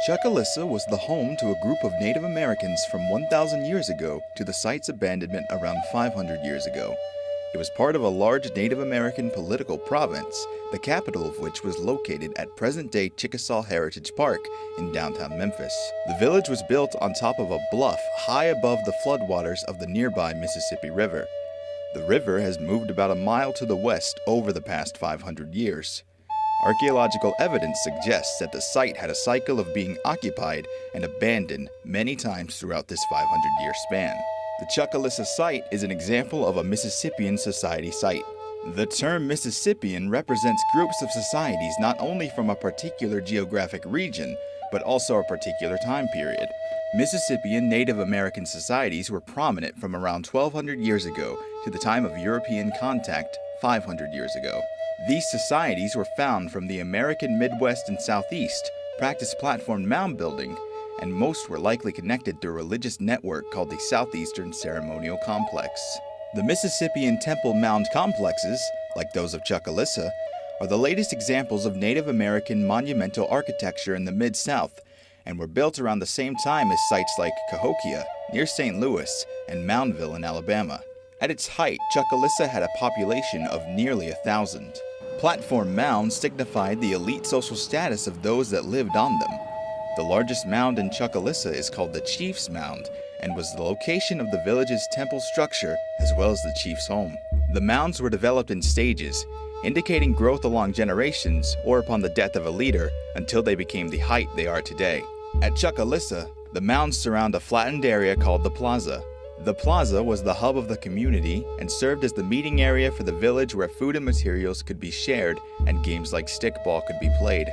Chclss was the home to a group of Native Americans from 1,000 years ago to the site's abandonment around 500 years ago. It was part of a large Native American political province, the capital of which was located at present-day Chickasaw Heritage Park in downtown Memphis. The village was built on top of a bluff high above the floodwaters of the nearby Mississippi River. The river has moved about a mile to the west over the past 500 years. Archaeological evidence suggests that the site had a cycle of being occupied and abandoned many times throughout this 500-year span. The Chclss site is an example of a Mississippian society site. The term Mississippian represents groups of societies not only from a particular geographic region, but also a particular time period. Mississippian Native American societies were prominent from around 1,200 years ago to the time of European contact 500 years ago. These societies were found from the American Midwest and Southeast, practiced platform mound building, and most were likely connected through a religious network called the Southeastern Ceremonial Complex. The Mississippian temple mound complexes, like those of Chclss, are the latest examples of Native American monumental architecture in the Mid-South, and were built around the same time as sites like Cahokia, near St. Louis, and Moundville in Alabama. At its height, Chclss had a population of nearly 1,000. Platform mounds signified the elite social status of those that lived on them. The largest mound in Chclss is called the Chief's Mound and was the location of the village's temple structure as well as the chief's home. The mounds were developed in stages, indicating growth along generations or upon the death of a leader until they became the height they are today. At Chclss, the mounds surround a flattened area called the plaza. The plaza was the hub of the community and served as the meeting area for the village where food and materials could be shared and games like stickball could be played.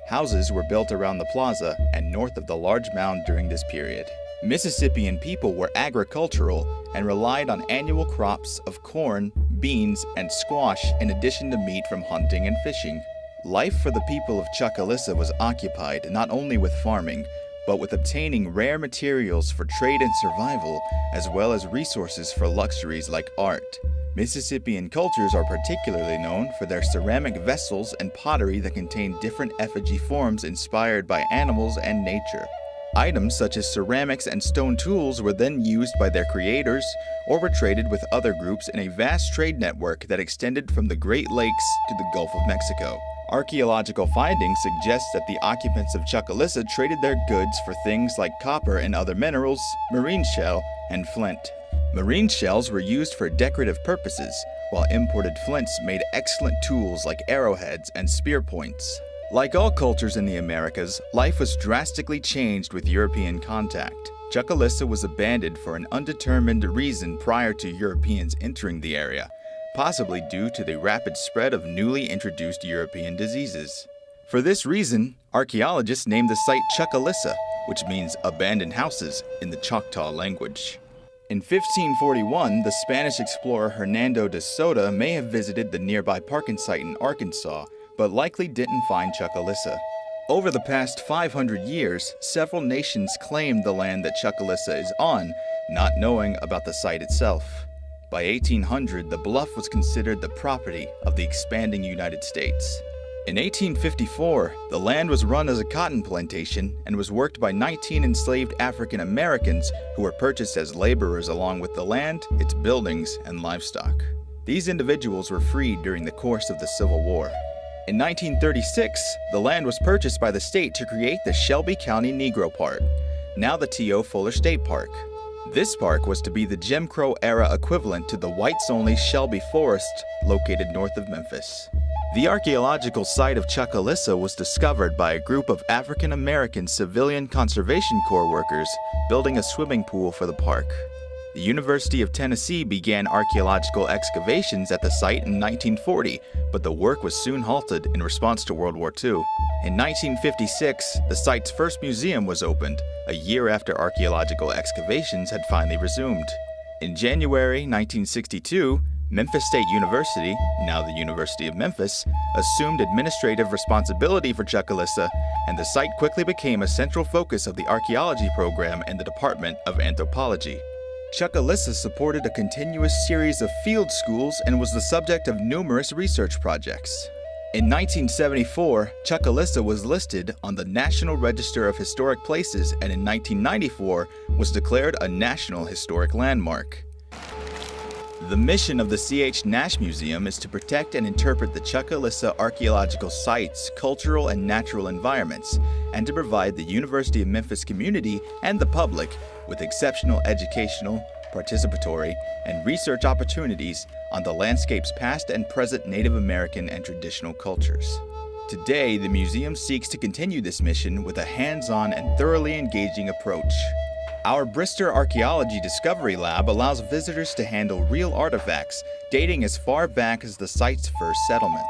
Houses were built around the plaza and north of the large mound during this period. Mississippian people were agricultural and relied on annual crops of corn, beans, and squash in addition to meat from hunting and fishing. Life for the people of Chclss was occupied not only with farming, but with obtaining rare materials for trade and survival, as well as resources for luxuries like art. Mississippian cultures are particularly known for their ceramic vessels and pottery that contain different effigy forms inspired by animals and nature. Items such as ceramics and stone tools were then used by their creators or were traded with other groups in a vast trade network that extended from the Great Lakes to the Gulf of Mexico. Archaeological findings suggest that the occupants of Chclss traded their goods for things like copper and other minerals, marine shell, and flint. Marine shells were used for decorative purposes, while imported flints made excellent tools like arrowheads and spear points. Like all cultures in the Americas, life was drastically changed with European contact. Chclss was abandoned for an undetermined reason prior to Europeans entering the area, possibly due to the rapid spread of newly introduced European diseases. For this reason, archaeologists named the site Chclss, which means abandoned houses in the Choctaw language. In 1541, the Spanish explorer Hernando de Soto may have visited the nearby parking site in Arkansas, but likely didn't find Chclss. Over the past 500 years, several nations claimed the land that Chclss is on, not knowing about the site itself. By 1800, the bluff was considered the property of the expanding United States. In 1854, the land was run as a cotton plantation and was worked by 19 enslaved African Americans who were purchased as laborers along with the land, its buildings, and livestock. These individuals were freed during the course of the Civil War. In 1936, the land was purchased by the state to create the Shelby County Negro Park, now the T.O. Fuller State Park. This park was to be the Jim Crow era equivalent to the whites-only Shelby Forest located north of Memphis. The archaeological site of Chclss was discovered by a group of African American Civilian Conservation Corps workers building a swimming pool for the park. The University of Tennessee began archaeological excavations at the site in 1940, but the work was soon halted in response to World War II. In 1956, the site's first museum was opened, a year after archaeological excavations had finally resumed. In January 1962, Memphis State University, now the University of Memphis, assumed administrative responsibility for Chclss, and the site quickly became a central focus of the archaeology program in the Department of Anthropology. Chclss supported a continuous series of field schools and was the subject of numerous research projects. In 1974, Chclss was listed on the National Register of Historic Places and in 1994 was declared a National Historic Landmark. The mission of the C.H. Nash Museum is to protect and interpret the Chclss archaeological sites, cultural and natural environments, and to provide the University of Memphis community and the public with exceptional educational, participatory, and research opportunities on the landscape's past and present Native American and traditional cultures. Today, the museum seeks to continue this mission with a hands-on and thoroughly engaging approach. Our Brister Archaeology Discovery Lab allows visitors to handle real artifacts dating as far back as the site's first settlement.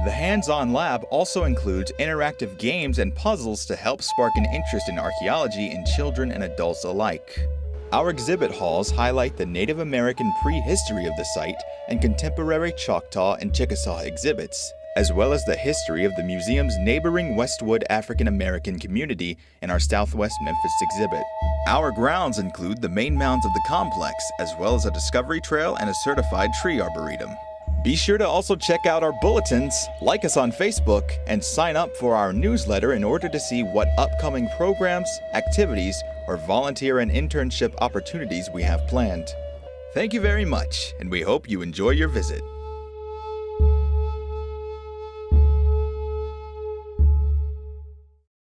The hands-on lab also includes interactive games and puzzles to help spark an interest in archaeology in children and adults alike. Our exhibit halls highlight the Native American prehistory of the site and contemporary Choctaw and Chickasaw exhibits, as well as the history of the museum's neighboring Westwood African American community in our Southwest Memphis exhibit. Our grounds include the main mounds of the complex, as well as a discovery trail and a certified tree arboretum. Be sure to also check out our bulletins, like us on Facebook, and sign up for our newsletter in order to see what upcoming programs, activities, or volunteer and internship opportunities we have planned. Thank you very much, and we hope you enjoy your visit.